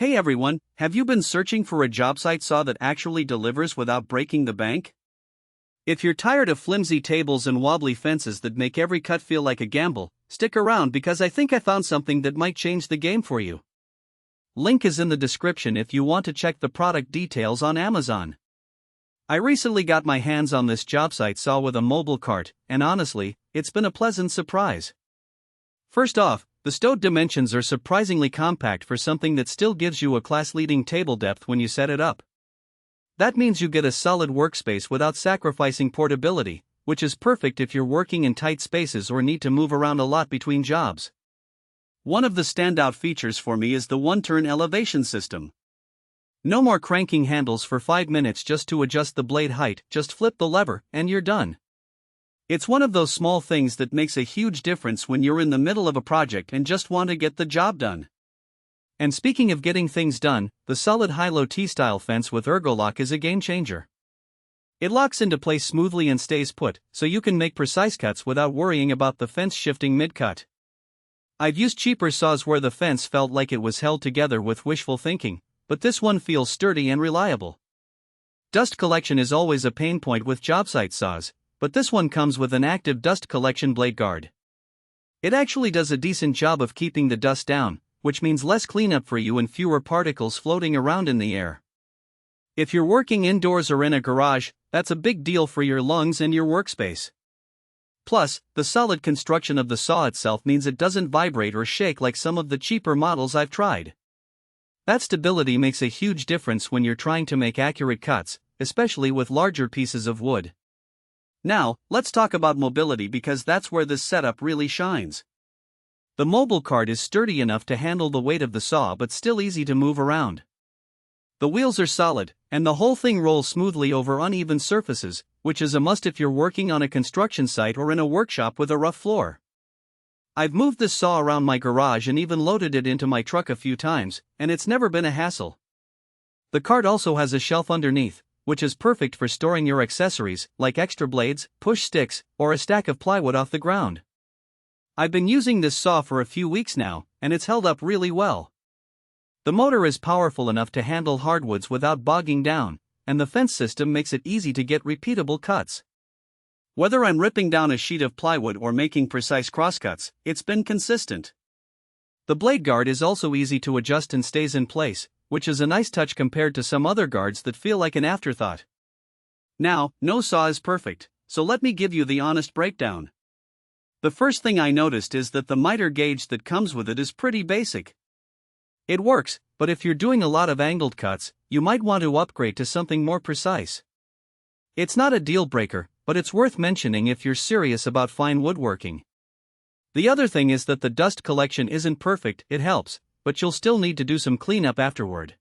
Hey everyone, have you been searching for a job site saw that actually delivers without breaking the bank? If you're tired of flimsy tables and wobbly fences that make every cut feel like a gamble, stick around because I think I found something that might change the game for you. Link is in the description if you want to check the product details on Amazon. I recently got my hands on this job site saw with a mobile cart, and honestly, it's been a pleasant surprise. First off, the stowed dimensions are surprisingly compact for something that still gives you a class-leading table depth when you set it up. That means you get a solid workspace without sacrificing portability, which is perfect if you're working in tight spaces or need to move around a lot between jobs. One of the standout features for me is the one-turn elevation system. No more cranking handles for 5 minutes just to adjust the blade height, just flip the lever, and you're done. It's one of those small things that makes a huge difference when you're in the middle of a project and just want to get the job done. And speaking of getting things done, the solid high-low T-style fence with Ergolock is a game-changer. It locks into place smoothly and stays put, so you can make precise cuts without worrying about the fence shifting mid-cut. I've used cheaper saws where the fence felt like it was held together with wishful thinking, but this one feels sturdy and reliable. Dust collection is always a pain point with job site saws, but this one comes with an active dust collection blade guard. It actually does a decent job of keeping the dust down, which means less cleanup for you and fewer particles floating around in the air. If you're working indoors or in a garage, that's a big deal for your lungs and your workspace. Plus, the solid construction of the saw itself means it doesn't vibrate or shake like some of the cheaper models I've tried. That stability makes a huge difference when you're trying to make accurate cuts, especially with larger pieces of wood. Now, let's talk about mobility because that's where this setup really shines. The mobile cart is sturdy enough to handle the weight of the saw but still easy to move around. The wheels are solid, and the whole thing rolls smoothly over uneven surfaces, which is a must if you're working on a construction site or in a workshop with a rough floor. I've moved this saw around my garage and even loaded it into my truck a few times, and it's never been a hassle. The cart also has a shelf underneath, which is perfect for storing your accessories, like extra blades, push sticks, or a stack of plywood off the ground. I've been using this saw for a few weeks now, and it's held up really well. The motor is powerful enough to handle hardwoods without bogging down, and the fence system makes it easy to get repeatable cuts. Whether I'm ripping down a sheet of plywood or making precise crosscuts, it's been consistent. The blade guard is also easy to adjust and stays in place, which is a nice touch compared to some other guards that feel like an afterthought. Now, no saw is perfect, so let me give you the honest breakdown. The first thing I noticed is that the miter gauge that comes with it is pretty basic. It works, but if you're doing a lot of angled cuts, you might want to upgrade to something more precise. It's not a deal breaker, but it's worth mentioning if you're serious about fine woodworking. The other thing is that the dust collection isn't perfect, it helps, but you'll still need to do some cleanup afterward.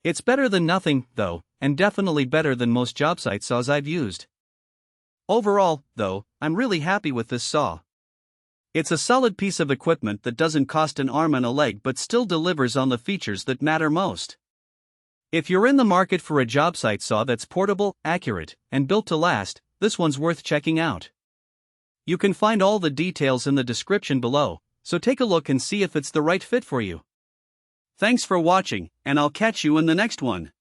It's better than nothing, though, and definitely better than most job site saws I've used. Overall, though, I'm really happy with this saw. It's a solid piece of equipment that doesn't cost an arm and a leg but still delivers on the features that matter most. If you're in the market for a job site saw that's portable, accurate, and built to last, this one's worth checking out. You can find all the details in the description below, so take a look and see if it's the right fit for you. Thanks for watching, and I'll catch you in the next one.